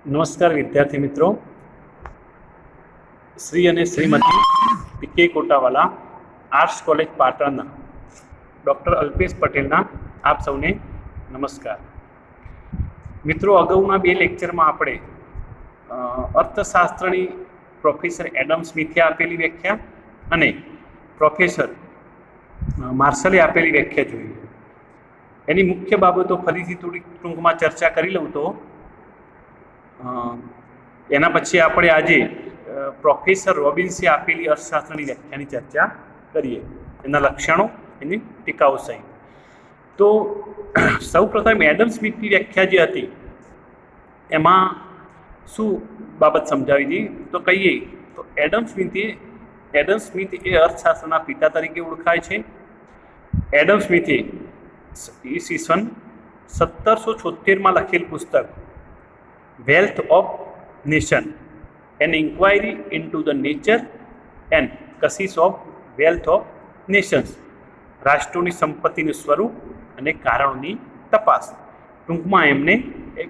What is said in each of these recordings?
નમસ્કાર વિદ્યાર્થી મિત્રો, શ્રી અને Shrimati PK Kotawala arts college પાટણના ડૉક્ટર અલ્પેશ પટેલના આપ સૌને નમસ્કાર. મિત્રો, અગાઉના બે લેક્ચરમાં આપણે અર્થશાસ્ત્રની પ્રોફેસર એડમ સ્મિથે આપેલી વ્યાખ્યા અને પ્રોફેસર માર્શલે આપેલી વ્યાખ્યા જોઈ. એની મુખ્ય બાબતો ફરીથી થોડી ટૂંકમાં ચર્ચા કરી લઉં તો એના પછી આપણે આજે પ્રોફેસર રોબિન્સે આપેલી અર્થશાસ્ત્રની વ્યાખ્યાની ચર્ચા કરીએ, એના લક્ષણો, એની ટીકાઓ સહિત. તો સૌપ્રથમ એડમ સ્મિથની વ્યાખ્યા જે હતી એમાં શું બાબત સમજાવી હતી તો કહીએ તો એડમ સ્મિથ એ અર્થશાસ્ત્રના પિતા તરીકે ઓળખાય છે. એડમ સ્મિથે ઈસવીસન 1776માં લખેલ પુસ્તક wealth of nation, an inquiry into the nature and causes of wealth of nations, રાષ્ટ્રોની સંપત્તિનું સ્વરૂપ અને કારણોની તપાસ. ટૂંકમાં એમને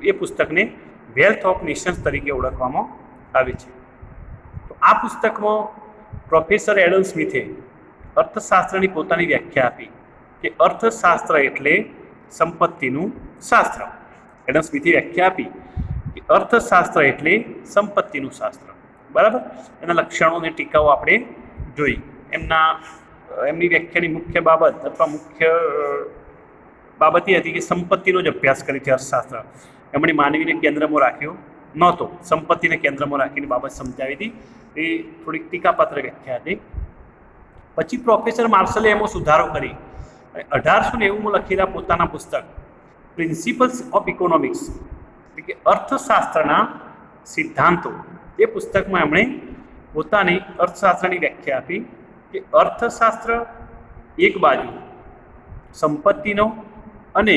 એ પુસ્તકને વેલ્થ ઓફ નેશન્સ તરીકે ઓળખવામાં આવે છે. તો આ પુસ્તકમાં પ્રોફેસર એડમ સ્મિથે અર્થશાસ્ત્રની પોતાની વ્યાખ્યા આપી કે અર્થશાસ્ત્ર એટલે સંપત્તિનું શાસ્ત્ર. એડમ સ્મિથે વ્યાખ્યા આપી કે અર્થશાસ્ત્ર એટલે સંપત્તિનું શાસ્ત્ર. બરાબર. એના લક્ષણો અને ટીકાઓ આપણે જોઈ. એમની વ્યાખ્યાની મુખ્ય બાબત અથવા મુખ્ય બાબત એ હતી કે સંપત્તિનો જ અભ્યાસ કરે છે અર્થશાસ્ત્ર. એમણે માનવીને કેન્દ્રમાં રાખ્યો નહોતો, સંપત્તિને કેન્દ્રમાં રાખીને બાબત સમજાવી હતી. એ થોડીક ટીકાપાત્ર વ્યાખ્યા હતી. પછી પ્રોફેસર માર્શલે એમાં સુધારો કરી 1890માં લખેલા પોતાના પુસ્તક પ્રિન્સિપલ્સ ઓફ ઇકોનોમિક્સ એટલે કે અર્થશાસ્ત્રના સિદ્ધાંતો, એ પુસ્તકમાં એમણે પોતાની અર્થશાસ્ત્રની વ્યાખ્યા આપી કે અર્થશાસ્ત્ર એક બાજુ સંપત્તિનો અને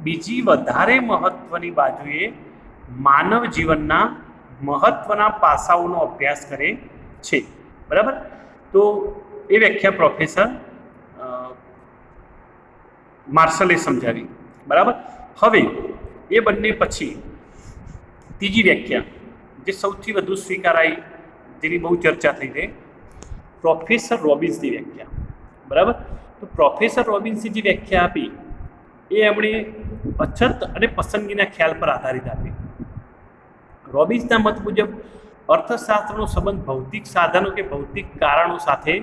બીજી વધારે મહત્ત્વની બાજુએ માનવ જીવનના મહત્ત્વના પાસાઓનો અભ્યાસ કરે છે. બરાબર. તો એ વ્યાખ્યા પ્રોફેસર માર્શલે સમજાવી. બરાબર. હવે એ બંને પછી ત્રીજી વ્યાખ્યા જે સૌથી વધુ સ્વીકારાઈ, જેની બહુ ચર્ચા થઈ છે, પ્રોફેસર રોબિન્સની વ્યાખ્યા. બરાબર. તો પ્રોફેસર રોબિન્સે જે વ્યાખ્યા આપી એ એમણે અછત અને પસંદગીના ખ્યાલ પર આધારિત આપી. રોબિન્સના મત મુજબ અર્થશાસ્ત્રનો સંબંધ ભૌતિક સાધનો કે ભૌતિક કારણો સાથે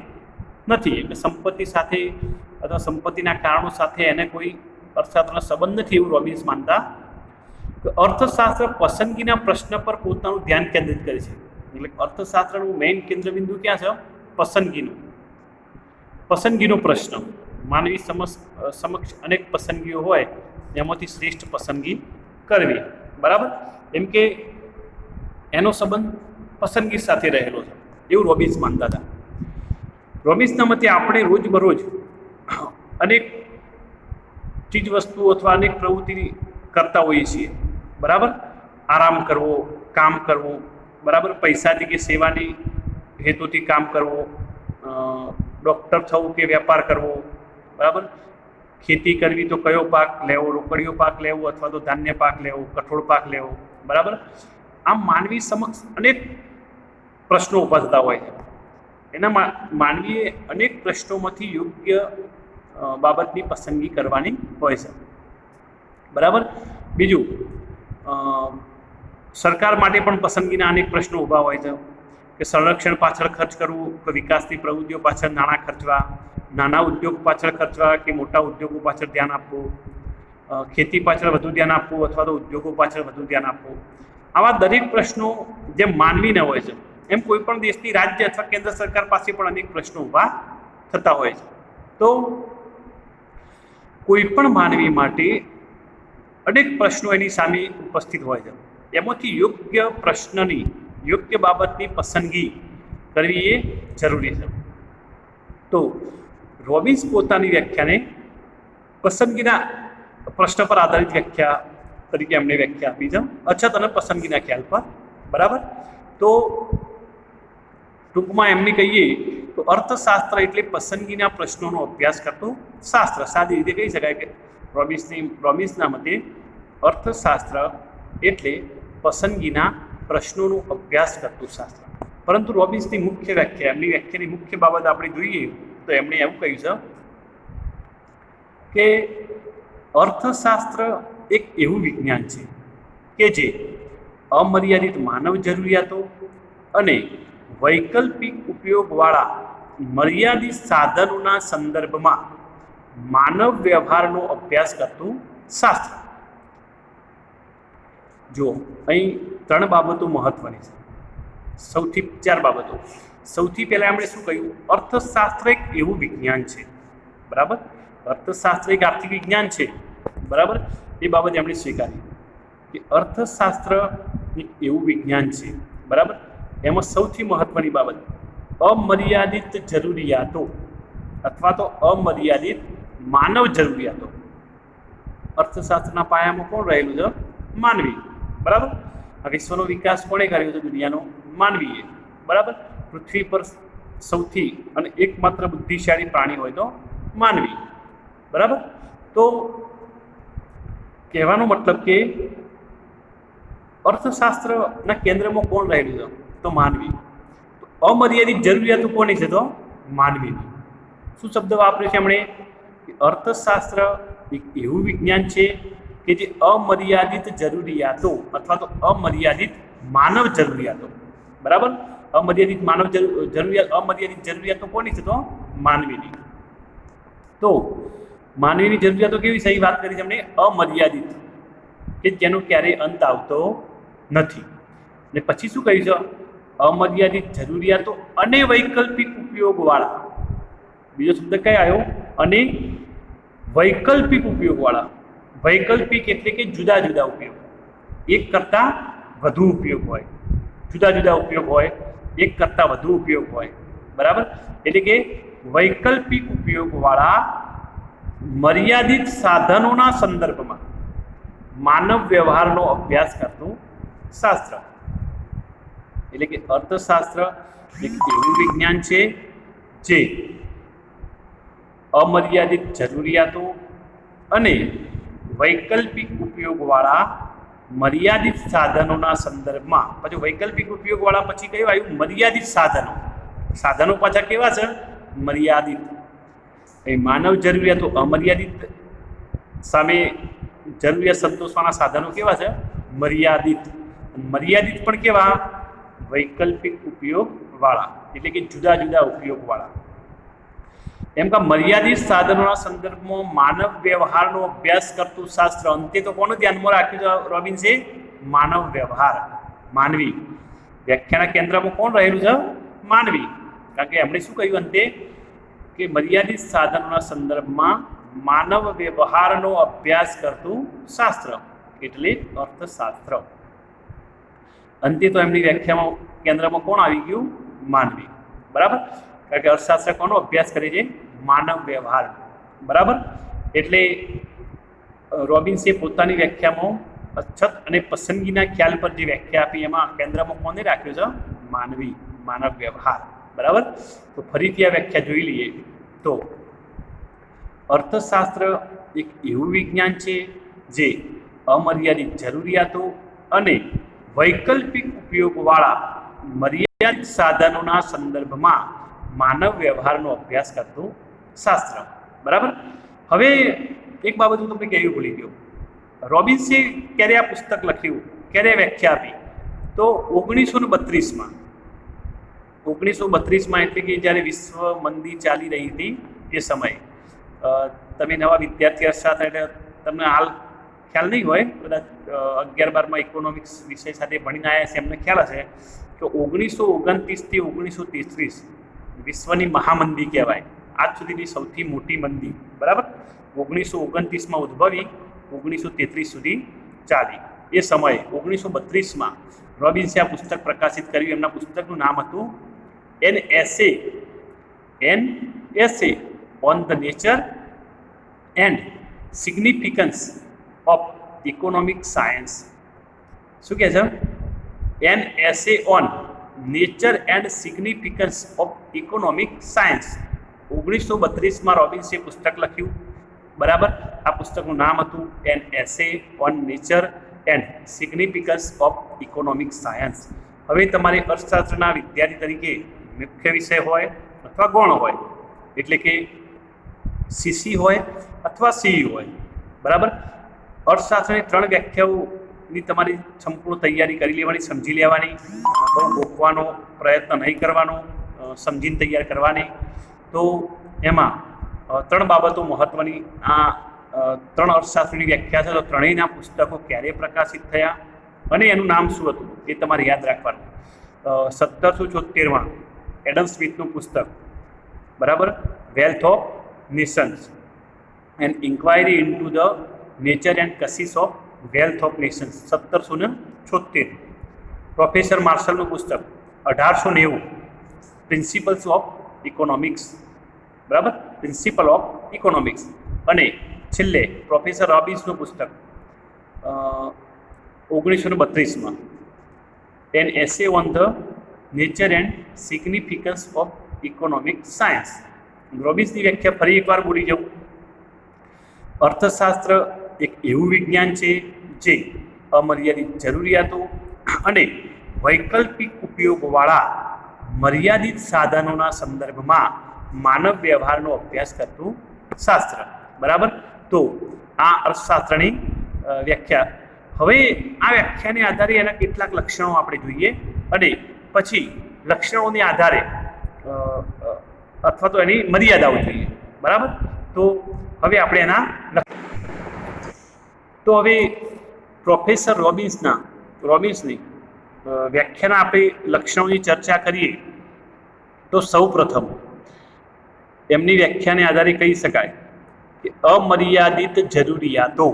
નથી, એટલે સંપત્તિ સાથે અથવા સંપત્તિના કારણો સાથે એને કોઈ અર્થશાસ્ત્રનો સંબંધ નથી એવું રોબિન્સ માનતા. તો અર્થશાસ્ત્ર પસંદગીના પ્રશ્ન પર પોતાનું ધ્યાન કેન્દ્રિત કરે છે. એટલે અર્થશાસ્ત્રનું મેઇન કેન્દ્રબિંદુ ક્યાં છે? પસંદગીનો પ્રશ્ન. માનવી સમક્ષ અનેક પસંદગીઓ હોય, એમાંથી શ્રેષ્ઠ પસંદગી કરવી. બરાબર. એમ કે એનો સંબંધ પસંદગી સાથે રહેલો છે એવું રોબિન્સ માનતા હતા. રોબિન્સના મતે આપણે રોજબરોજ અનેક ચીજ વસ્તુઓ અથવા અનેક પ્રવૃત્તિ કરતા હોઈએ છીએ. બરાબર. આરામ કરવો, કામ કરવું, બરાબર, પૈસાથી કે સેવાની હેતુથી કામ કરવું, ડૉક્ટર થવું કે વેપાર કરવો, બરાબર, ખેતી કરવી તો કયો પાક લેવો, રોકડીયો પાક લેવો અથવા તો ધાન્ય પાક લેવો, કઠોળ પાક લેવો. બરાબર. આમ માનવી સમક્ષ અનેક પ્રશ્નો ઊભા થતા હોય છે. એના માનવીએ અનેક પ્રશ્નોમાંથી યોગ્ય બાબતની પસંદગી કરવાની હોય છે. બરાબર. બીજું, સરકાર માટે પણ પસંદગીના અનેક પ્રશ્નો ઊભા હોય છે કે સંરક્ષણ પાછળ ખર્ચ કરવું કે વિકાસની પ્રવૃત્તિઓ પાછળ નાણાં ખર્ચવા, નાના ઉદ્યોગ પાછળ ખર્ચવા કે મોટા ઉદ્યોગો પાછળ ધ્યાન આપવું, ખેતી પાછળ વધુ ધ્યાન આપવું અથવા તો ઉદ્યોગો પાછળ વધુ ધ્યાન આપવું. આવા દરેક પ્રશ્નો જેમ માનવીને હોય છે એમ કોઈ પણ દેશની રાજ્ય અથવા કેન્દ્ર સરકાર પાસે પણ અનેક પ્રશ્નો ઊભા થતા હોય છે. તો કોઈ પણ માનવી માટે અનેક પ્રશ્નો એની સામે ઉપસ્થિત હોય છે. એમાંથી યોગ્ય પ્રશ્નની, યોગ્ય બાબતની પસંદગી કરવી એ જરૂરી છે. તો રોબિન્સ પોતાની વ્યાખ્યાને પસંદગીના પ્રશ્ન પર આધારિત વ્યાખ્યા તરીકે એમણે વ્યાખ્યા આપી છે, અછત અને પસંદગીના ખ્યાલ પર. બરાબર. તો ટૂંકમાં એમને કહીએ તો અર્થશાસ્ત્ર એટલે પસંદગીના પ્રશ્નોનો અભ્યાસ કરતું શાસ્ત્ર. સાદી રીતે કહી શકાય કે રોબિન્સના મતે અર્થશાસ્ત્ર એટલે પસંદગીના પ્રશ્નોનો અભ્યાસ કરતું શાસ્ત્ર. પરંતુ રોબિન્સની મુખ્ય વ્યાખ્યા, એમની વ્યાખ્યાની મુખ્ય બાબત આપણે જોઈએ તો એમણે એવું કહ્યું છે કે અર્થશાસ્ત્ર એક એવું વિજ્ઞાન છે કે જે અમર્યાદિત માનવ જરૂરિયાતો અને વૈકલ્પિક ઉપયોગવાળા મર્યાદિત સાધનોના સંદર્ભમાં માનવ વ્યવહારનો અભ્યાસ કરતું શાસ્ત્ર. જો અહીં 3 બાબતો મહત્વની છે. સૌથી 4 બાબતો. સૌથી પહેલાં એમણે શું કહ્યું? અર્થશાસ્ત્ર એક એવું વિજ્ઞાન છે, બરાબર. અર્થશાસ્ત્ર એક આર્થિક વિજ્ઞાન છે, બરાબર. એ બાબત એમણે સ્વીકારી કે અર્થશાસ્ત્ર એક એવું વિજ્ઞાન છે, બરાબર. એમાં સૌથી મહત્વની બાબત અમર્યાદિત જરૂરિયાતો અથવા તો અમર્યાદિત માનવ જરૂરિયાતો. અર્થશાસ્ત્રના પાયામાં કોણ રહેલું છે? માનવી, બરાબર. આ વિશ્વનો વિકાસ કોણે કર્યો છે? દુનિયાનો માનવીએ, બરાબર. પૃથ્વી પર સૌથી અને એકમાત્ર બુદ્ધિશાળી પ્રાણી હોય તો માનવી, બરાબર. તો કહેવાનો મતલબ કે અર્થશાસ્ત્રના કેન્દ્રમાં કોણ રહેલું છે? તો માનવી. તો અમર્યાદિત જરૂરિયાતો કોની છે? તો માનવીની. શું શબ્દ વાપરે છે એમણે? અર્થશાસ્ત્ર એક એવું વિજ્ઞાન છે કે જે અમર્યાદિત જરૂરિયાતો અથવા તો અમર્યાદિત માનવ જરૂરિયાતો, બરાબર. અમર્યાદિત માનવ અમર્યાદિત જરૂરિયાતો કોની છે? તો માનવીની. તો માનવીની જરૂરિયાતો કેવી છે? એ વાત કરી છે એમણે અમર્યાદિત, કે જેનો ક્યારેય અંત આવતો નથી. અને પછી શું કહ્યું છે? અમર્યાદિત જરૂરિયાતો અને વૈકલ્પિક ઉપયોગવાળા. બીજો શબ્દ કયો આવ્યો? અને વૈકલ્પિક ઉપયોગવાળા. વૈકલ્પિક એટલે કે જુદા જુદા ઉપયોગ, એક કરતાં વધુ ઉપયોગ હોય, જુદા જુદા ઉપયોગ હોય, એક કરતાં વધુ ઉપયોગ હોય, બરાબર. એટલે કે વૈકલ્પિક ઉપયોગવાળા મર્યાદિત સાધનોના સંદર્ભમાં માનવ વ્યવહારનો અભ્યાસ કરતું શાસ્ત્ર. એટલે કે અર્થશાસ્ત્ર એક એવું વિજ્ઞાન છે જે અમર્યાદિત જરૂરિયાતો અને વૈકલ્પિક ઉપયોગવાળા મર્યાદિત સાધનોના સંદર્ભમાં. પછી વૈકલ્પિક ઉપયોગવાળા પછી કયું આવ્યું? મર્યાદિત સાધનો. સાધનો પાછા કેવા છે? મર્યાદિત. એ માનવ જરૂરિયાતો અમર્યાદિત સામે જરૂરિયાત સંતોષવાના સાધનો કેવા છે? મર્યાદિત. મર્યાદિત પણ કેવા? વૈકલ્પિક ઉપયોગવાળા, એટલે કે જુદા જુદા ઉપયોગવાળા. એમ કે મર્યાદિત સાધનોના સંદર્ભમાં માનવ વ્યવહારનો અભ્યાસ કરતું શાસ્ત્ર. અંતે તો કોનું ધ્યાનમાં રાખ્યું છે રોબિન્સે? માનવ વ્યવહાર, માનવી. વ્યાખ્યાના કેન્દ્રમાં કોણ રહેલું છે? માનવી. કારણ કે એમણે શું કહ્યું અંતે? કે મર્યાદિત સાધનોના સંદર્ભમાં માનવ વ્યવહારનો અભ્યાસ કરતું શાસ્ત્ર એટલે અર્થશાસ્ત્ર. અંતે તો એમની વ્યાખ્યામાં કેન્દ્રમાં કોણ આવી ગયું? માનવી, બરાબર. કારણ કે અર્થશાસ્ત્ર કોનો અભ્યાસ કરે છે? માનવ વ્યવહાર, બરાબર. એટલે રોબિન્સે પોતાની વ્યાખ્યામાં અછત અને પસંદગીના ખ્યાલ પર જે વ્યાખ્યા આપી એમાં કેન્દ્રમાં કોને રાખ્યો છે? માનવી, માનવ વ્યવહાર, બરાબર. તો ફરીથી આ વ્યાખ્યા જોઈ લઈએ તો અર્થશાસ્ત્ર એક એવું વિજ્ઞાન છે જે અમર્યાદિત જરૂરિયાતો અને વૈકલ્પિક ઉપયોગવાળા મર્યાદિત સાધનોના સંદર્ભમાં માનવ વ્યવહારનો અભ્યાસ કરતું શાસ્ત્ર, બરાબર. હવે એક બાબત હું તમને કહેવું ભૂલી ગયો. રોબિન્સે ક્યારે આ પુસ્તક લખ્યું, ક્યારે વ્યાખ્યા આપી? તો 1932માં. 1932માં એટલે કે જ્યારે વિશ્વ મંદી ચાલી રહી હતી એ સમયે. તમે નવા વિદ્યાર્થી અર્થશાસ્ત્ર એટલે તમને હાલ ખ્યાલ નહીં હોય, કદાચ 11-12માં ઇકોનોમિક્સ વિષય સાથે ભણીને આવ્યા છે એમને ખ્યાલ હશે કે 1929થી 1933 વિશ્વની મહામંદી કહેવાય, આજ સુધીની સૌથી મોટી મંદી, બરાબર. 1929માં ઉદ્ભવી 1933 સુધી ચાલી. એ સમયે 1932માં રોબિન્સે આ પુસ્તક પ્રકાશિત કર્યું. એમના પુસ્તકનું નામ હતું an essay on the nature and significance of economic science. શું કહે છે? An essay on nature and significance of economic science. 1932માં રોબિન્સે પુસ્તક લખ્યું, બરાબર. આ પુસ્તકનું નામ હતું an essay on nature and significance of economic science. હવે તમારે અર્થશાસ્ત્રના વિદ્યાર્થી તરીકે મુખ્ય વિષય હોય અથવા ગૌણ હોય, એટલે કે સીસી હોય અથવા સીઈ હોય, બરાબર. અર્થશાસ્ત્રની 3 વ્યાખ્યાઓની તમારી સંપૂર્ણ તૈયારી કરી લેવાની, સમજી લેવાની, બહુ ગોખવાનો પ્રયત્ન નહીં કરવાનો, સમજીને તૈયાર કરવાની. તો એમાં 3 બાબતો મહત્ત્વની. આ 3 અર્થશાસ્ત્રની વ્યાખ્યા છે, તો ત્રણેયના પુસ્તકો ક્યારે પ્રકાશિત થયા અને એનું નામ શું હતું એ તમારે યાદ રાખવાનું. 1774માં એડમ સ્મિથનું પુસ્તક, બરાબર, wealth of nations and inquiry into the nature and causes of wealth of nations, 1776. Professor માર્શલનું પુસ્તક 1890 પ્રિન્સિપલ્સ ઓફ ઇકોનોમિક્સ, બરાબર, પ્રિન્સિપલ ઓફ ઇકોનોમિક્સ. અને છેલ્લે પ્રોફેસર રોબિન્સનું પુસ્તક 1932માં an essay on the nature and significance of economic science. રોબિન્સની વ્યાખ્યા ફરી એકવાર બોલી જાઉં. અર્થશાસ્ત્ર એક એવું વિજ્ઞાન છે જે અમર્યાદિત જરૂરિયાતો અને વૈકલ્પિક ઉપયોગવાળા મર્યાદિત સાધનોના સંદર્ભમાં માનવ વ્યવહારનો અભ્યાસ કરતું શાસ્ત્ર, બરાબર. તો આ અર્થશાસ્ત્રની વ્યાખ્યા. હવે આ વ્યાખ્યાને આધારે એના કેટલાક લક્ષણો આપણે જોઈએ અને પછી લક્ષણોને આધારે અથવા તો એની મર્યાદાઓ જોઈએ, બરાબર. તો હવે આપણે એના પ્રોફેસર રોબિન્સની વ્યાખ્યાના આપણે લક્ષણોની ચર્ચા કરીએ તો સૌ પ્રથમ એમની વ્યાખ્યાને આધારે કહી શકાય કે અમર્યાદિત જરૂરિયાતો.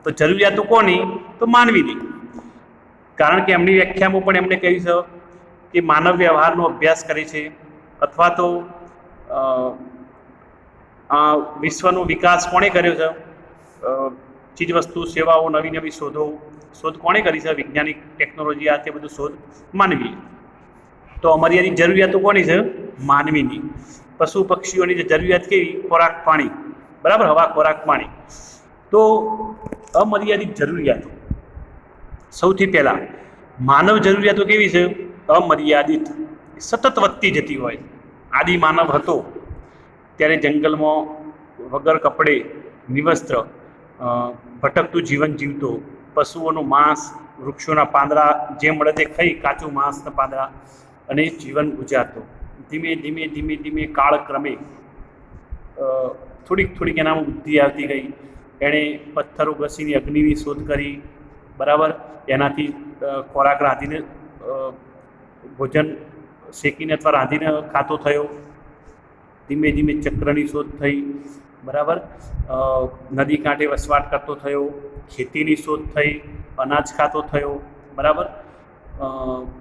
તો જરૂરિયાતો કોની? તો માનવીની. કારણ કે એમની વ્યાખ્યામાં પણ એમણે કહ્યું છે કે માનવ વ્યવહારનો અભ્યાસ કરે છે અથવા તો વિશ્વનો વિકાસ કોણે કર્યો છે? ચીજવસ્તુ, સેવાઓ, નવી નવી શોધ કોણે કરી છે? વૈજ્ઞાનિક, ટેકનોલોજી, આ તે બધું શોધ માનવી. તો અમર્યાદિત જરૂરિયાતો કોની છે? માનવીની. પશુ પક્ષીઓની જે જરૂરિયાત કેવી? ખોરાક, પાણી, બરાબર, હવા, ખોરાક, પાણી. તો અમર્યાદિત જરૂરિયાતો. સૌથી પહેલાં માનવ જરૂરિયાતો કેવી છે? અમર્યાદિત, સતત વધતી જતી હોય. આદિ માનવ હતો ત્યારે જંગલમાં વગર કપડે, નિવસ્ત્ર, ભટકતું જીવન જીવતો, પશુઓનું માંસ, વૃક્ષોના પાંદડા જે મળે તે ખાઈ, કાચું માંસના પાંદડા, અને જીવન ગુજારતો. ધીમે ધીમે ધીમે ધીમે કાળક્રમે થોડીક એનામાં બુદ્ધિ આવતી ગઈ. એણે પથ્થરો ઘસીને અગ્નિની શોધ કરી, બરાબર. એનાથી ખોરાક રાંધીને, ભોજન શેકીને અથવા રાંધીને ખાતો થયો. ધીમે ધીમે ચક્રની શોધ થઈ, બરાબર. નદી કાંઠે વસવાટ કરતો થયો. ખેતીની શોધ થઈ, અનાજ ખાતો થયો, બરાબર.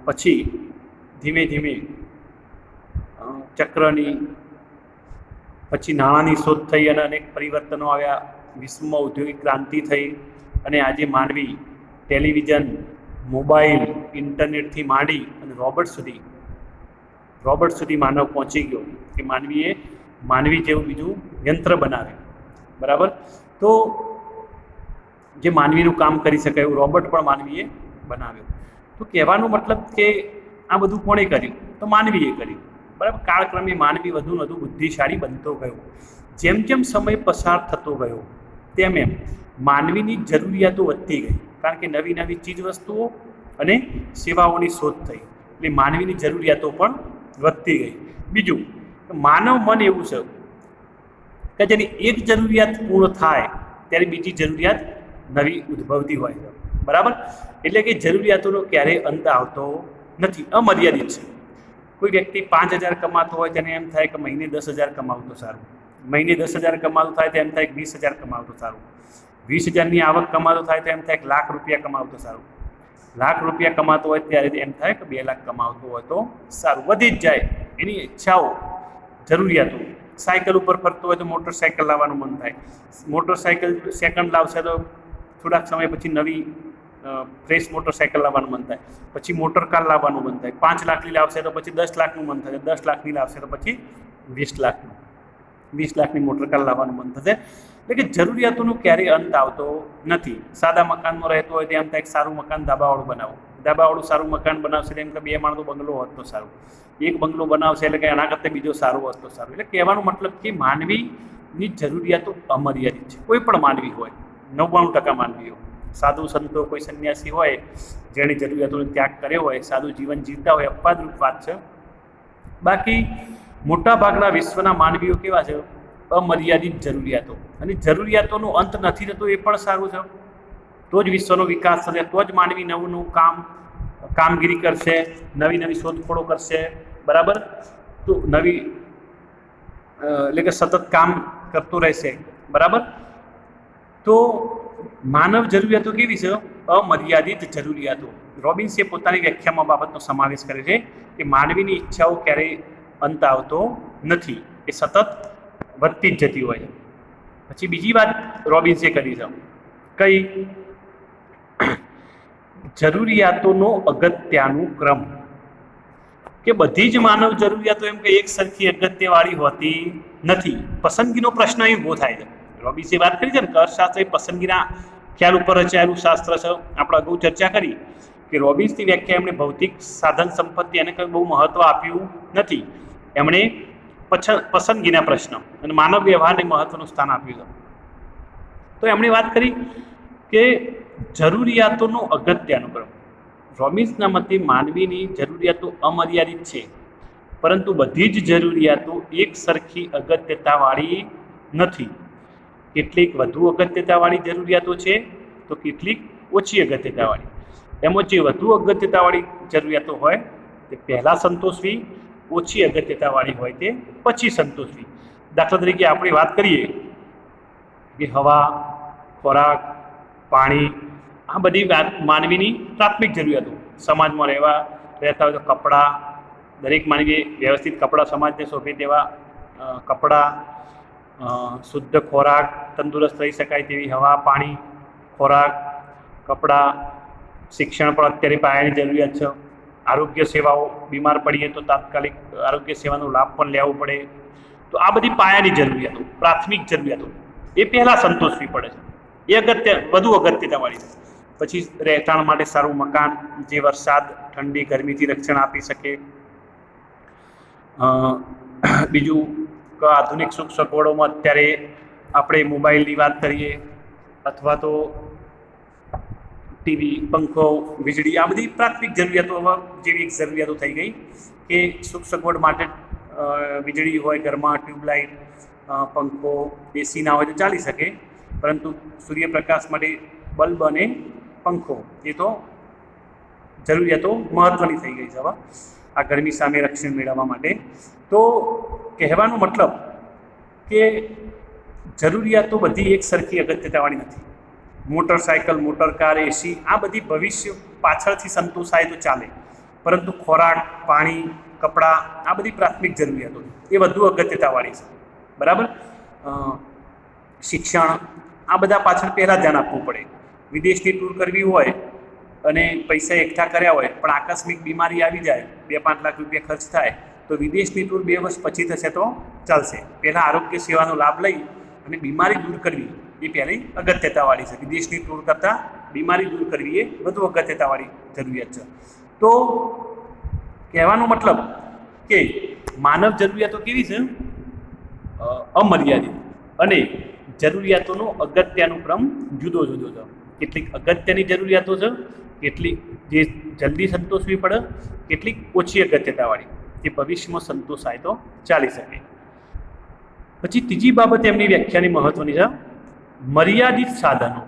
પછી ધીમે ધીમે ચક્રની, પછી નાણાંની શોધ થઈ અને અનેક પરિવર્તનો આવ્યા. વિશ્વમાં ઔદ્યોગિક ક્રાંતિ થઈ અને આજે માનવી ટેલિવિઝન, મોબાઈલ, ઇન્ટરનેટથી માંડી અને રોબોટ સુધી માનવ પહોંચી ગયો કે માનવી જેવું બીજું યંત્ર બનાવે, બરાબર. તો જે માનવીનું કામ કરી શકે એવું રોબોટ પણ માનવીએ બનાવ્યો. તો કહેવાનો મતલબ કે આ બધું કોણે કર્યું? તો માનવીએ કર્યું, બરાબર. કાળક્રમે માનવી વધુ ને વધુ બુદ્ધિશાળી બનતો ગયો. જેમ જેમ સમય પસાર થતો ગયો તેમ માનવીની જરૂરિયાતો વધતી ગઈ, કારણ કે નવી નવી ચીજ વસ્તુઓ અને સેવાઓની શોધ થઈ, એટલે માનવીની જરૂરિયાતો પણ વધતી ગઈ. બીજું, માનવ મન એવું છે કે જેની એક જરૂરિયાત પૂર્ણ થાય ત્યારે બીજી જરૂરિયાત નવી ઉદ્ભવતી હોય છે, બરાબર. એટલે કે જરૂરિયાતોનો ક્યારેય અંત આવતો નથી, અમર્યાદિત છે. કોઈ વ્યક્તિ 5,000 કમાતો હોય તેને એમ થાય કે મહિને 10,000 કમાવું તો સારું. મહિને 10,000 કમાતું થાય તો એમ થાય કે 20,000 કમાવું તો સારું. 20,000ની આવક કમાતો થાય તો એમ થાય કે ₹1,00,000 કમાવું તો સારું. ₹1,00,000 કમાતો હોય ત્યારે એમ થાય કે 2 લાખ કમાવતો હોય તો સારું. વધી જ જાય એની ઈચ્છાઓ, જરૂરિયાતો. સાયકલ ઉપર ફરતો હોય તો મોટરસાયકલ લાવવાનું મન થાય. મોટરસાયકલ સેકન્ડ લાવશે તો થોડાક સમય પછી નવી ફ્રેશ મોટરસાયકલ લાવવાનું મન થાય. પછી મોટર કાર લાવવાનું મન થાય. 5 લાખની લાવશે તો પછી 10 લાખનું મન થશે. 10 લાખની લાવશે તો પછી 20 લાખનું. 20 લાખની મોટર કાર લાવવાનું મન થશે. એટલે કે જરૂરિયાતોનો ક્યારેય અંત આવતો નથી. સાદા મકાનમાં રહેતો હોય તેમ એક સારું મકાન ધાબાવાળું બનાવો, ધાબાવાળું સારું મકાન બનાવશે તેમ કે 2 માળનો બંગલો હોત તો સારું, એક બંગલો બનાવશે એટલે કે એના કરતાં બીજો સારો હોત તો સારું. એટલે કહેવાનો મતલબ કે માનવીની જરૂરિયાતો અમર્યાદિત છે. કોઈ પણ માનવી હોય, 99% માનવીઓ, સાધુ સંતો, કોઈ સંન્યાસી હોય જેની જરૂરિયાતોનો ત્યાગ કર્યો હોય, સાદું જીવન જીવતા હોય, અપવાદરૂપ વાત છે. બાકી મોટાભાગના વિશ્વના માનવીઓ કેવા છે? અમર્યાદિત જરૂરિયાતો. અને જરૂરિયાતોનો અંત નથી થતો એ પણ સારું છે. તો જ વિશ્વનો વિકાસ થશે, તો જ માનવી નવું નવું કામગીરી કરશે, નવી નવી શોધખોળો કરશે, બરાબર. તો નવી એટલે કે સતત કામ કરતો રહેશે, બરાબર. તો માનવ જરૂરિયાતો કેવી છે? અમર્યાદિત જરૂરિયાતો. રોબિન્સે પોતાની વ્યાખ્યામાં બાબતનો સમાવેશ કરે છે કે માનવીની ઈચ્છાઓ ક્યારેય અંત આવતો નથી, એ સતત વધતી જ જતી હોય છે. પછી બીજી વાત રોબિન્સે કરી છે, કઈ? જરૂરિયાતોનો અગત્યાનુક્રમ. કે બધી જ માનવ જરૂરિયાતો એમ કે એક સરખી અગત્યવાળી હોતી નથી. પસંદગીનો પ્રશ્ન અહીં ઊભો થાય છે. રોબિન્સે વાત કરી છે ને, અર્થશાસ્ત્ર એ પસંદગીના ખ્યાલ ઉપર રચાયેલું શાસ્ત્ર છે. આપણે અગાઉ ચર્ચા કરી કે રોબિન્સની વ્યાખ્યા એમણે ભૌતિક સાધન સંપત્તિ એને કંઈ બહુ મહત્ત્વ આપ્યું નથી. એમણે પસંદગીના પ્રશ્ન અને માનવ વ્યવહારને મહત્ત્વનું સ્થાન આપ્યું છે. તો એમણે વાત કરી કે જરૂરિયાતોનો અગત્યાનુક્રમ. રોબિન્સના મતે માનવીની જરૂરિયાતો અમર્યાદિત છે, પરંતુ બધી જ જરૂરિયાતો એક સરખી અગત્યતાવાળી નથી. કેટલીક વધુ અગત્યતાવાળી જરૂરિયાતો છે તો કેટલીક ઓછી અગત્યતાવાળી. એમાં જે વધુ અગત્યતાવાળી જરૂરિયાતો હોય તે પહેલાં સંતોષવી, ઓછી અગત્યતાવાળી હોય તે પછી સંતોષવી. દાખલા તરીકે આપણે વાત કરીએ કે હવા, ખોરાક, પાણી, આ બધી માનવીની પ્રાથમિક જરૂરિયાતો. સમાજમાં રહેતા હોય તો કપડાં, દરેક માનવી વ્યવસ્થિત કપડાં, સમાજને શોભે તેવા કપડાં, શુદ્ધ ખોરાક, તંદુરસ્ત રહી શકાય તેવી હવા, પાણી, ખોરાક, કપડાં, શિક્ષણ પણ અત્યારે પાયાની જરૂરિયાત છે. આરોગ્ય સેવાઓ, બીમાર પડીએ તો તાત્કાલિક આરોગ્ય સેવાનો લાભ પણ લેવો પડે. તો આ બધી પાયાની જરૂરિયાતો, પ્રાથમિક જરૂરિયાતો એ પહેલાં સંતોષવી પડે છે. એ વધુ અગત્યતાવાળી છે. પછી રહેઠાણ માટે સારું મકાન, જે વરસાદ, ઠંડી, ગરમીથી રક્ષણ આપી શકે. બીજું કે આધુનિક સુખ સગવડોમાં અત્યારે આપણે મોબાઈલની વાત કરીએ અથવા તો ટીવી, પંખો, વીજળી, આ બધી પ્રાથમિક જરૂરિયાતો હવે જેવી એક જરૂરિયાતો થઈ ગઈ કે સુખ સગવડ માટે વીજળી હોય ઘરમાં, ટ્યુબલાઇટ, પંખો, એસી ના હોય તો ચાલી શકે, પરંતુ સૂર્યપ્રકાશ માટે બલ્બ અને પંખો એ તો જરૂરિયાતો મહત્ત્વની થઈ ગઈ છે હવે આ ગરમી સામે રક્ષણ મેળવવા માટે. તો કહેવાનો મતલબ કે જરૂરિયાતો બધી એક સરખી અગત્યતાવાળી નથી. મોટરસાયકલ, મોટર કાર, એસી, આ બધી ભવિષ્ય પાછળથી સંતોષાય તો ચાલે, પરંતુ ખોરાક, પાણી, કપડાં, આ બધી પ્રાથમિક જરૂરિયાતો એ વધુ અગત્યતાવાળી છે, બરાબર. શિક્ષણ, આ બધા પાછળ પહેલાં ધ્યાન આપવું પડે. વિદેશની ટૂર કરવી હોય અને પૈસા એકઠા કર્યા હોય પણ આકસ્મિક બીમારી આવી જાય, 2-5 લાખ રૂપિયા ખર્ચ થાય, તો વિદેશની ટૂર 2 વર્ષ પછી થશે તો ચાલશે. પહેલાં આરોગ્ય સેવાનો લાભ લઈ અને બીમારી દૂર કરવી એ પહેલી અગત્યતાવાળી છે. વિદેશની ટૂર કરતાં બીમારી દૂર કરવી એ વધુ અગત્યતાવાળી જરૂરિયાત છે. તો કહેવાનો મતલબ કે માનવ જરૂરિયાતો કેવી છે? અમર્યાદિત. અને જરૂરિયાતોનો અગત્યાનુક્રમ જુદો જુદો છે. કેટલીક અગત્યની જરૂરિયાતો છે, કેટલીક જે જલ્દી સંતોષવી પડે, કેટલીક ઓછી અગત્યતાવાળી જે ભવિષ્યમાં સંતોષાય તો ચાલી શકે. પછી ત્રીજી બાબત એમની વ્યાખ્યાની મહત્વની છે, મર્યાદિત સાધનો.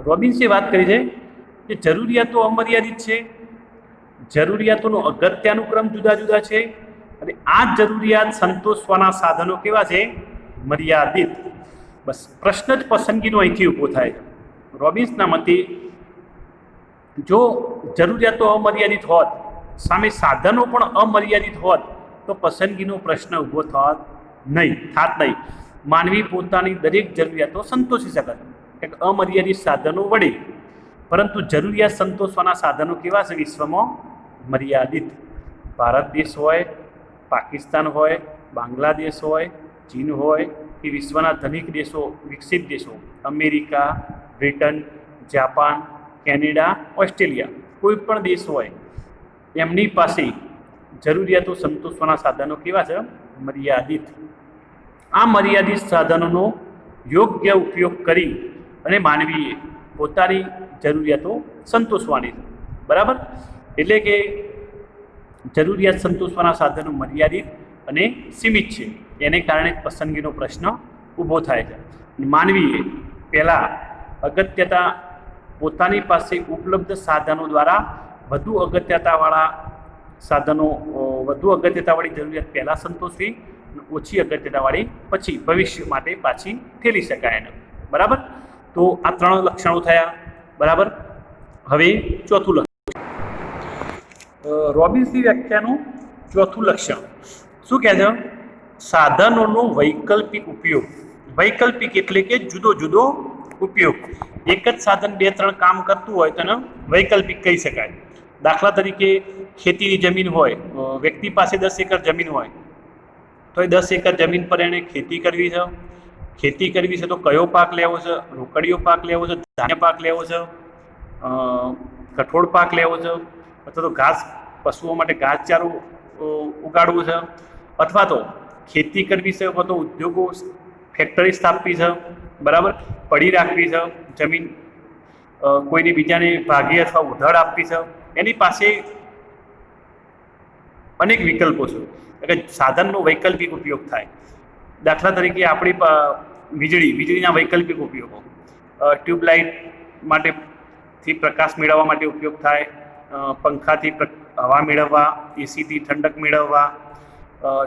રોબિન્સે વાત કરી છે કે જરૂરિયાતો અમર્યાદિત છે, જરૂરિયાતોનો અગત્યાનુક્રમ જુદા જુદા છે, અને આ જરૂરિયાત સંતોષવાના સાધનો કેવા છે? મર્યાદિત. બસ પ્રશ્ન જ પસંદગીનો અહીંથી ઊભો થાય છે. રોબિન્સના મતે જો જરૂરિયાતો અમર્યાદિત હોત, સામે સાધનો પણ અમર્યાદિત હોત, તો પસંદગીનો પ્રશ્ન ઊભો થાત નહીં. માનવી પોતાની દરેક જરૂરિયાતો સંતોષી શકત એક અમર્યાદિત સાધનો વડે, પરંતુ જરૂરિયાત સંતોષવાના સાધનો કેવા છે વિશ્વમાં? મર્યાદિત. ભારત દેશ હોય, પાકિસ્તાન હોય, બાંગ્લાદેશ હોય, ચીન હોય, કે વિશ્વના ધનિક દેશો, વિકસિત દેશો, America, Britain, Japan, Canada, Australia, કોઈ પણ દેશ હોય એમની પાસે જરૂરિયાતો સંતોષવાના સાધનો કેવા છે? મર્યાદિત. આ મર્યાદિત સાધનોનો યોગ્ય ઉપયોગ કરી અને માનવીએ પોતાની જરૂરિયાતો સંતોષવાની છે. બરાબર? એટલે કે જરૂરિયાત સંતોષવાના સાધનો મર્યાદિત અને સીમિત છે. એને કારણે પસંદગીનો પ્રશ્ન ઊભો થાય છે. માનવીએ પહેલાં અગત્યતા પોતાની પાસે ઉપલબ્ધ સાધનો દ્વારા વધુ અગત્યતાવાળી જરૂરિયાત પહેલાં સંતોષવી, ઓછી અગત્યતાવાળી પછી ભવિષ્ય માટે પાછી ઠેલી શકાય એને. બરાબર? તો આ 3 લક્ષણો થયા. બરાબર? હવે ચોથું લક્ષણ, રોબિન્સની વ્યાખ્યાનું ચોથું લક્ષણ શું કહે છે? સાધનોનો વૈકલ્પિક ઉપયોગ. વૈકલ્પિક એટલે કે જુદો જુદો ઉપયોગ. એક જ સાધન 2-3 કામ કરતું હોય તો એને વૈકલ્પિક કહી શકાય. દાખલા તરીકે ખેતીની જમીન હોય, વ્યક્તિ પાસે 10 એકર જમીન હોય તો એ 10 એકર જમીન પર એણે ખેતી કરવી છે. ખેતી કરવી છે તો કયો પાક લેવો છે? રોકડીયો પાક લેવો છે, ધાન્ય પાક લેવો છે, કઠોળ પાક લેવો છે, અથવા તો ઘાસ, પશુઓ માટે ઘાસચારો ઉગાડવું છે, અથવા તો ખેતી કરવી છે, અથવા તો ઉદ્યોગો, ફેક્ટરી સ્થાપવી છે. બરાબર? પડી રાખવી છે જમીન, કોઈને બીજાને ભાગે અથવા ઉધાર આપવી છે. એની પાસે અનેક વિકલ્પો છે. એટલે સાધનનો વૈકલ્પિક ઉપયોગ થાય. દાખલા તરીકે આપણી વીજળીના વૈકલ્પિક ઉપયોગો, ટ્યુબલાઇટ માટેથી પ્રકાશ મેળવવા માટે ઉપયોગ થાય, પંખાથી હવા મેળવવા, એસીથી ઠંડક મેળવવા,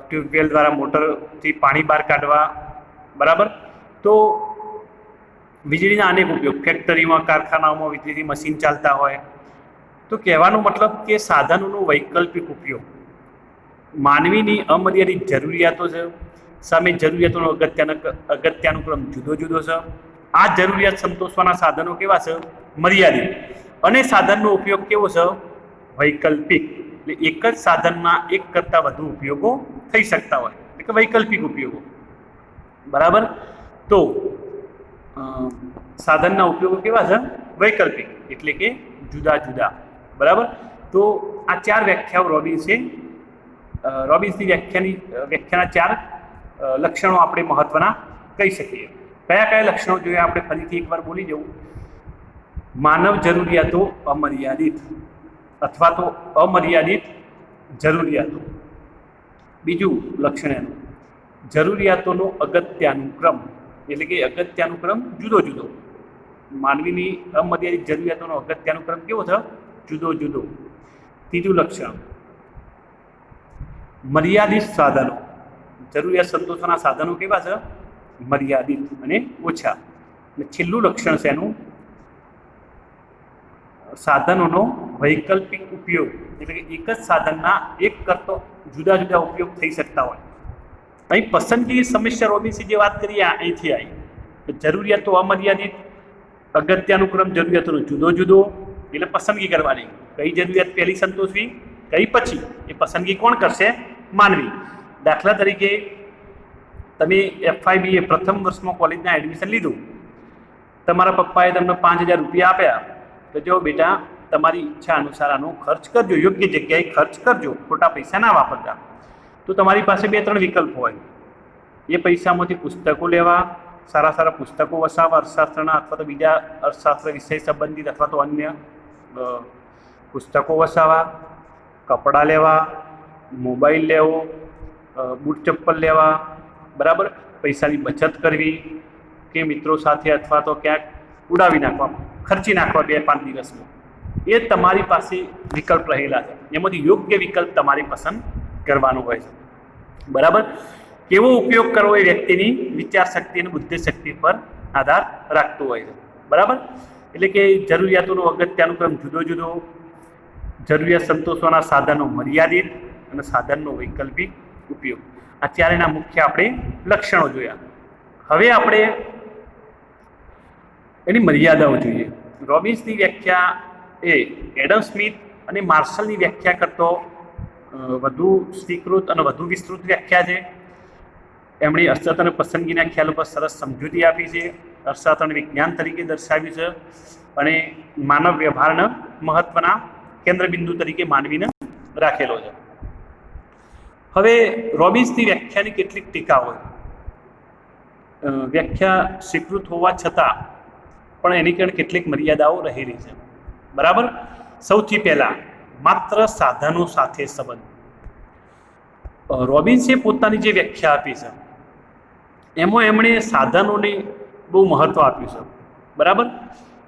ટ્યુબવેલ દ્વારા મોટરથી પાણી બહાર કાઢવા. બરાબર? તો વીજળીના અનેક ઉપયોગ, ફેક્ટરીમાં, કારખાનાઓમાં વીજળીથી મશીન ચાલતા હોય. તો કહેવાનો મતલબ કે સાધનોનો વૈકલ્પિક ઉપયોગ માનવીની અમર્યાદિત જરૂરિયાતો છે સામે જરૂરિયાતોનો અગત્યાનુક્રમ જુદો જુદો છે. આ જરૂરિયાત સંતોષવાના સાધનો કેવા છે? મર્યાદિત. અને સાધનનો ઉપયોગ કેવો છે? વૈકલ્પિક. એટલે એક જ સાધનના એક કરતાં વધુ ઉપયોગો થઈ શકતા હોય, એટલે કે વૈકલ્પિક ઉપયોગો. બરાબર? તો સાધનના ઉપયોગો કેવા છે? વૈકલ્પિક, એટલે કે જુદા જુદા. બરાબર? તો આ 4 વ્યાખ્યાઓ રોબિન્સની વ્યાખ્યાના 4 લક્ષણો આપણે મહત્વના કહી શકીએ. કયા કયા લક્ષણો જોઈએ આપણે ફરીથી એકવાર બોલી જવું. માનવ જરૂરિયાતો અમર્યાદિત અથવા તો અમર્યાદિત જરૂરિયાતો. બીજું લક્ષણ એનું જરૂરિયાતોનો અગત્યાનુક્રમ, એટલે કે અગત્યાનુક્રમ જુદો જુદો. માનવીની અમર્યાદિત જરૂરિયાતોનો અગત્યાનુક્રમ કેવો છે? જુદો જુદો. ત્રીજું લક્ષણ મર્યાદિત સાધનો. જરૂરિયાત સંતોષવાના સાધનો કેવા છે? મર્યાદિત અને ઓછા. અને છેલ્લું લક્ષણ છે એનું સાધનોનો વૈકલ્પિક ઉપયોગ, એટલે કે એક જ સાધનના એક કરતો જુદા જુદા ઉપયોગ થઈ શકતા હોય. અહીં પસંદગીની સમસ્યા રોબિન્સે જે વાત કરી અહીંથી આવી. જરૂરિયાતો અમર્યાદિત, અગત્યાનુક્રમ જરૂરિયાતોનો જુદો જુદો, એટલે પસંદગી કરવાની. કઈ જરૂરિયાત પહેલી સંતોષવી, કઈ પછી, એ પસંદગી કોણ કરશે? માનવી. દાખલા તરીકે તમે FIBA પ્રથમ વર્ષમાં કોલેજના એડમિશન લીધું, તમારા પપ્પાએ તમને 5,000 રૂપિયા આપ્યા, તો જો બેટા તમારી ઈચ્છા અનુસાર આનો ખર્ચ કરજો, યોગ્ય જગ્યાએ ખર્ચ કરજો, ખોટા પૈસા ના વાપરતા. તો તમારી પાસે 2-3 વિકલ્પ હોય. એ પૈસામાંથી પુસ્તકો લેવા, સારા સારા પુસ્તકો વસાવવા અર્થશાસ્ત્રના, અથવા તો બીજા અર્થશાસ્ત્ર વિષય સંબંધિત અથવા તો અન્ય પુસ્તકો વસાવવા, કપડાં લેવા, મોબાઈલ લેવો, બૂટ ચપ્પલ લેવા. બરાબર? પૈસાની બચત કરવી કે મિત્રો સાથે અથવા તો ક્યાંક ઉડાવી નાખવા, ખર્ચી નાખવા 2-5 દિવસમાં. એ તમારી પાસે વિકલ્પ રહેલા છે. એમાંથી યોગ્ય વિકલ્પ તમારે પસંદ કરવાનો હોય છે. બરાબર? કેવો ઉપયોગ કરવો એ વ્યક્તિની વિચારશક્તિ અને બુદ્ધિશક્તિ પર આધાર રાખતો હોય છે. બરાબર? એટલે કે જરૂરિયાતોનો અગત્યાનુક્રમ જુદો જુદો, જરૂરિયાત સંતોષવાના સાધનો મર્યાદિત અને સાધનનો વૈકલ્પિક ઉપયોગ. આ 4 મુખ્ય આપણે લક્ષણો જોયા. હવે આપણે એની મર્યાદાઓ જોઈએ. રોબિન્સની વ્યાખ્યા એ એડમ સ્મિથ અને માર્શલની વ્યાખ્યા કરતો વધુ સ્વીકૃત અને વધુ વિસ્તૃત વ્યાખ્યા છે. એમણે અર્થશાસ્ત્રની પસંદગીના ખ્યાલ ઉપર સરસ સમજૂતી આપી છે, અર્થશાસ્ત્રને વિજ્ઞાન તરીકે દર્શાવ્યું છે અને માનવ વ્યવહારના મહત્વના કેન્દ્રબિંદુ તરીકે માનવીને રાખેલો છે. હવે રોબિન્સની વ્યાખ્યાની કેટલીક ટીકા હોય, વ્યાખ્યા સ્વીકૃત હોવા છતાં પણ એની કારણે કેટલીક મર્યાદાઓ રહેલી છે. બરાબર. સૌથી પહેલાં માત્ર સાધનો સાથે સંબંધ. રોબિન્સે પોતાની જે વ્યાખ્યા આપી છે એમાં એમણે સાધનોને બહુ મહત્ત્વ આપ્યું છે. બરાબર.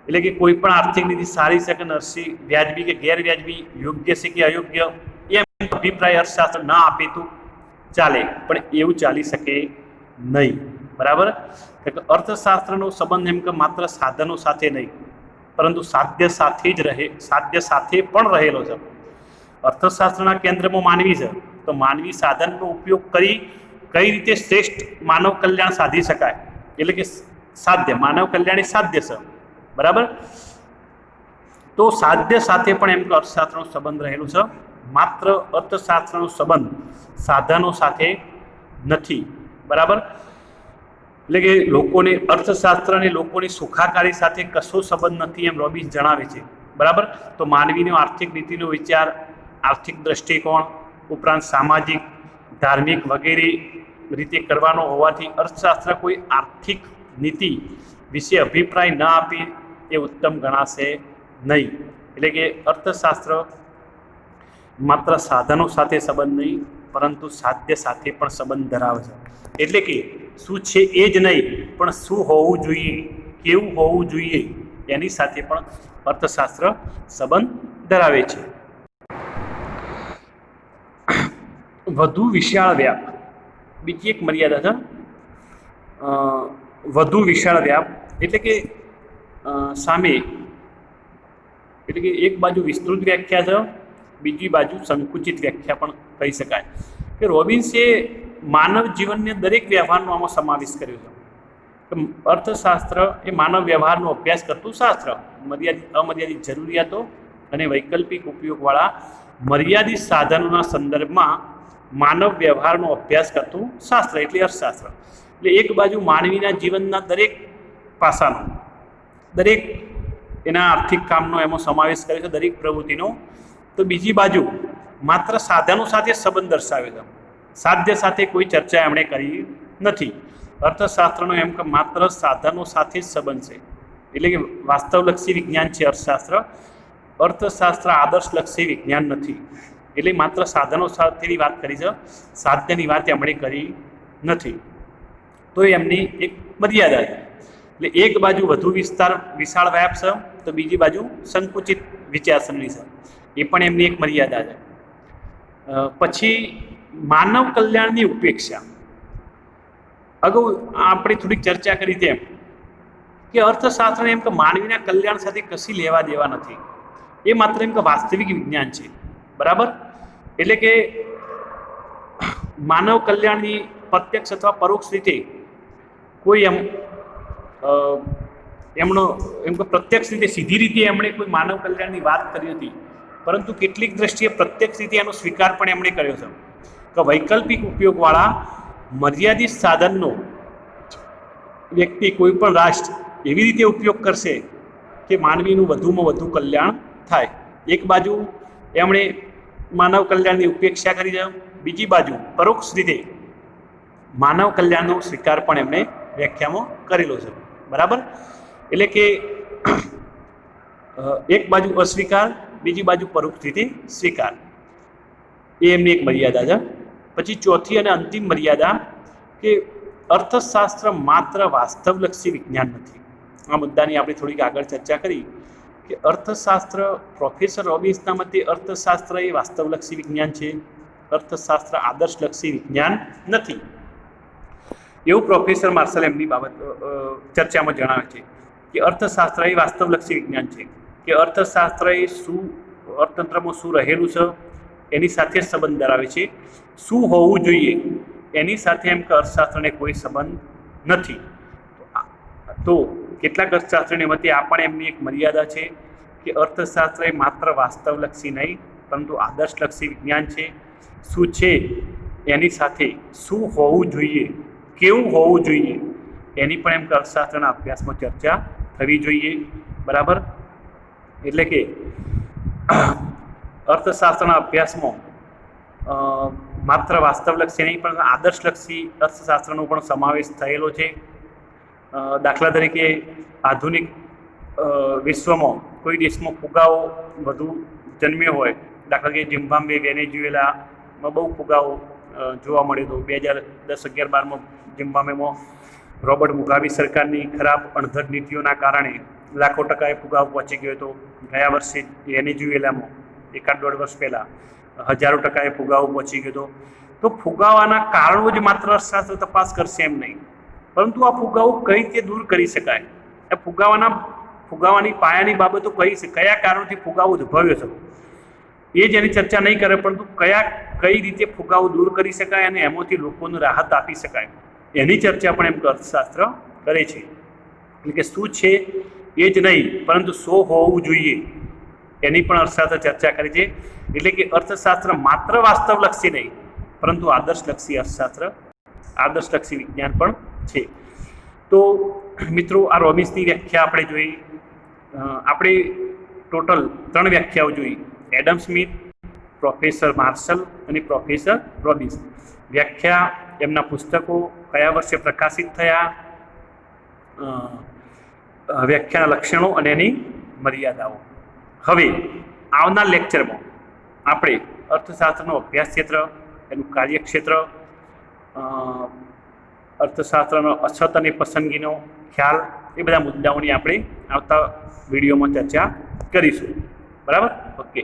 એટલે કે કોઈ પણ આર્થિક નીતિ સારી છે કે નરસી, વ્યાજબી કે ગેરવ્યાજબી, યોગ્ય છે કે અયોગ્ય, એમ અભિપ્રાય અર્થશાસ્ત્ર ના આપે તો ચાલે, પણ એવું ચાલી શકે નહીં. બરાબર. અર્થશાસ્ત્રનો સંબંધ એમ કે માત્ર સાધનો સાથે નહીં પરંતુ સાધ્ય સાથે જ સાધ્ય સાથે પણ રહેલો છે. અર્થશાસ્ત્રના કેન્દ્રમાં માનવી છે, તો માનવી સાધનનો ઉપયોગ કરી કઈ રીતે શ્રેષ્ઠ માનવ કલ્યાણ સાધી શકાય, એટલે કે સાધ્ય, માનવ કલ્યાણ એ સાધ્ય છે. બરાબર. તો સાધ્ય સાથે પણ એમ કે અર્થશાસ્ત્રનો સંબંધ રહેલો છે. માત્ર અર્થશાસ્ત્રનો સંબંધ સાધનો સાથે નથી. બરાબર. એટલે કે લોકોને અર્થશાસ્ત્ર અને લોકોની સુખાકારી સાથે કશો સંબંધ નથી એમ રોબિન્સ જણાવે છે. બરાબર. તો માનવીનો આર્થિક નીતિનો વિચાર, આર્થિક દ્રષ્ટિકોણ ઉપરાંત સામાજિક, ધાર્મિક વગેરે રીતે કરવાનો હોવાથી અર્થશાસ્ત્ર કોઈ આર્થિક નીતિ વિશે અભિપ્રાય ન આપે એ ઉત્તમ ગણાશે નહીં. એટલે કે અર્થશાસ્ત્ર માત્ર સાધનો સાથે સંબંધ નહીં પરંતુ સાધ્ય સાથે પણ સંબંધ ધરાવે છે. એટલે કે શું છે એ જ નહીં પણ શું હોવું જોઈએ, કેવું હોવું જોઈએ એની સાથે પણ અર્થશાસ્ત્ર સંબંધ ધરાવે છે. વધુ વિશાળ વ્યાપ, બીજી એક મર્યાદા છે. વધુ વિશાળ વ્યાપ એટલે કે સામે, એટલે કે એક બાજુ વિસ્તૃત વ્યાખ્યા છે, બીજી બાજુ સંકુચિત વ્યાખ્યા પણ કહી શકાય. કે રોબિન્સે માનવ જીવનને દરેક વ્યવહારનો આમાં સમાવેશ કર્યો છે. અર્થશાસ્ત્ર એ માનવ વ્યવહારનો અભ્યાસ કરતું શાસ્ત્ર, મર્યાદિત અમર્યાદિત જરૂરિયાતો અને વૈકલ્પિક ઉપયોગવાળા મર્યાદિત સાધનોના સંદર્ભમાં માનવ વ્યવહારનો અભ્યાસ કરતું શાસ્ત્ર એટલે અર્થશાસ્ત્ર. એટલે એક બાજુ માનવીના જીવનના દરેક પાસાનો, દરેક એના આર્થિક કામનો એમાં સમાવેશ કરે છે, દરેક પ્રવૃત્તિનો. તો બીજી બાજુ માત્ર સાધનો સાથે સંબંધ દર્શાવે છે, સાધ્ય સાથે કોઈ ચર્ચા એમણે કરી નથી. અર્થશાસ્ત્રનો એમ કે માત્ર સાધનો સાથે જ સંબંધ છે, એટલે કે વાસ્તવલક્ષી વિજ્ઞાન છે અર્થશાસ્ત્ર. અર્થશાસ્ત્ર આદર્શલક્ષી વિજ્ઞાન નથી, એટલે માત્ર સાધનો સાથેની વાત કરી છે, સાધ્યની વાત એમણે કરી નથી. તો એમની એક મર્યાદા છે. એટલે એક બાજુ વધુ વિશાળ વ્યાપ છે તો બીજી બાજુ સંકુચિત વિચારસરણી છે, એ પણ એમની એક મર્યાદા છે. પછી માનવ કલ્યાણની ઉપેક્ષા. અગાઉ આપણે થોડીક ચર્ચા કરી તેમ કે અર્થશાસ્ત્રને એમ કે માનવીના કલ્યાણ સાથે કશી લેવા દેવા નથી, એ માત્ર એમ કે વાસ્તવિક વિજ્ઞાન છે. બરાબર. એટલે કે માનવ કલ્યાણની પ્રત્યક્ષ અથવા પરોક્ષ રીતે કોઈ એમનો એમ કે પ્રત્યક્ષ રીતે સીધી રીતે એમણે કોઈ માનવ કલ્યાણની વાત કરી હતી, પરંતુ કેટલીક દ્રષ્ટિએ પ્રત્યક્ષ રીતે એનો સ્વીકાર પણ એમણે કર્યો છે કે વૈકલ્પિક ઉપયોગવાળા મર્યાદિત સાધનનો વ્યક્તિ કોઈ પણ રાષ્ટ્ર એવી રીતે ઉપયોગ કરશે કે માનવીનું વધુમાં વધુ કલ્યાણ થાય. એક બાજુ એમણે માનવ કલ્યાણની ઉપેક્ષા કરી છે, બીજી બાજુ પરોક્ષ રીતે માનવ કલ્યાણનો સ્વીકાર પણ એમણે વ્યાખ્યામાં કરેલો છે. બરાબર. એટલે કે એક બાજુ અસ્વીકાર, બીજી બાજુ પરોક્ષ રીતે સ્વીકાર, એ એમની એક મર્યાદા છે. પછી ચોથી અને અંતિમ મર્યાદા કે અર્થશાસ્ત્ર માત્ર વાસ્તવલક્ષી વિજ્ઞાન નથી. આ મુદ્દાની આપણે થોડીક આગળ ચર્ચા કરી કે અર્થશાસ્ત્ર, પ્રોફેસર રોબિન્સના મતે અર્થશાસ્ત્ર એ વાસ્તવલક્ષી વિજ્ઞાન છે, અર્થશાસ્ત્ર આદર્શલક્ષી વિજ્ઞાન નથી, એવું પ્રોફેસર માર્શલ એમની બાબત ચર્ચામાં જણાવે છે કે અર્થશાસ્ત્ર એ વાસ્તવલક્ષી વિજ્ઞાન છે, કે અર્થશાસ્ત્ર એ શું અર્થતંત્રમાં શું રહેલું છે એની સાથે જ સંબંધ ધરાવે છે, શું હોવું જોઈએ એની સાથે એમ કે અર્થશાસ્ત્રને કોઈ સંબંધ નથી. તો કેટલાક અર્થશાસ્ત્રીઓની મતે આ પણ એમની એક મર્યાદા છે કે અર્થશાસ્ત્ર એ માત્ર વાસ્તવલક્ષી નહીં પરંતુ આદર્શલક્ષી વિજ્ઞાન છે. શું છે એની સાથે શું હોવું જોઈએ કેવું હોવું જોઈએ એની પણ એમ અર્થશાસ્ત્રના અભ્યાસમાં ચર્ચા થવી જોઈએ, બરાબર. એટલે કે અર્થશાસ્ત્રના અભ્યાસમાં માત્ર વાસ્તવલક્ષી નહીં પણ આદર્શલક્ષી અર્થશાસ્ત્રનો પણ સમાવેશ થયેલો છે. દાખલા તરીકે આધુનિક વિશ્વમાં કોઈ દેશમાં ફુગાવો વધુ જન્મ્યો હોય, દાખલા કે ઝિમ્બાબ્વે, વેનેઝુએલામાં બહુ ફુગાવો જોવા મળ્યો હતો. 2010-11-12માં ઝિમ્બાબ્વેમાં રોબર્ટ મુગાબે સરકારની ખરાબ અણધટ નીતિઓના કારણે લાખો ટકાએ ફુગાવો પહોંચી ગયો હતો. ગયા વર્ષે વેનેઝુએલામાં 1-1.5 વર્ષ પહેલાં હજારો ટકાએ ફુગાવો પહોંચી ગયો હતો. તો ફુગાવાના કારણો જ માત્ર અર્થશાસ્ત્ર તપાસ કરશે એમ નહીં, પરંતુ આ ફુગાવો કઈ રીતે દૂર કરી શકાય, એ ફુગાવાની પાયાની બાબતો કયા કારણોથી ફુગાવો ઉદ્ભવ્યો છે એ જ એની ચર્ચા નહીં કરે, પરંતુ કઈ રીતે ફુગાવો દૂર કરી શકાય અને એમાંથી લોકોને રાહત આપી શકાય એની ચર્ચા પણ એમ અર્થશાસ્ત્ર કરે છે. એટલે કે શું છે એ જ નહીં, પરંતુ શું હોવું જોઈએ એની પણ અર્થશાસ્ત્ર ચર્ચા કરી છે. એટલે કે અર્થશાસ્ત્ર માત્ર વાસ્તવલક્ષી નહીં, પરંતુ આદર્શલક્ષી અર્થશાસ્ત્ર, આદર્શલક્ષી વિજ્ઞાન પણ છે. તો મિત્રો, આ રોબિન્સની વ્યાખ્યા આપણે જોઈ. આપણે ટોટલ 3 વ્યાખ્યાઓ જોઈ: એડમ સ્મિથ, પ્રોફેસર માર્શલ અને પ્રોફેસર રોબિન્સ. વ્યાખ્યા, એમના પુસ્તકો કયા વર્ષે પ્રકાશિત થયા, વ્યાખ્યાના લક્ષણો અને એની મર્યાદાઓ. હવે આવનાર લેક્ચરમાં આપણે અર્થશાસ્ત્રનો અભ્યાસ ક્ષેત્ર, એનું કાર્યક્ષેત્ર, અર્થશાસ્ત્રનો અછત અને પસંદગીનો ખ્યાલ, એ બધા મુદ્દાઓની આપણે આવતા વિડીયોમાં ચર્ચા કરીશું. બરાબર? ઓકે.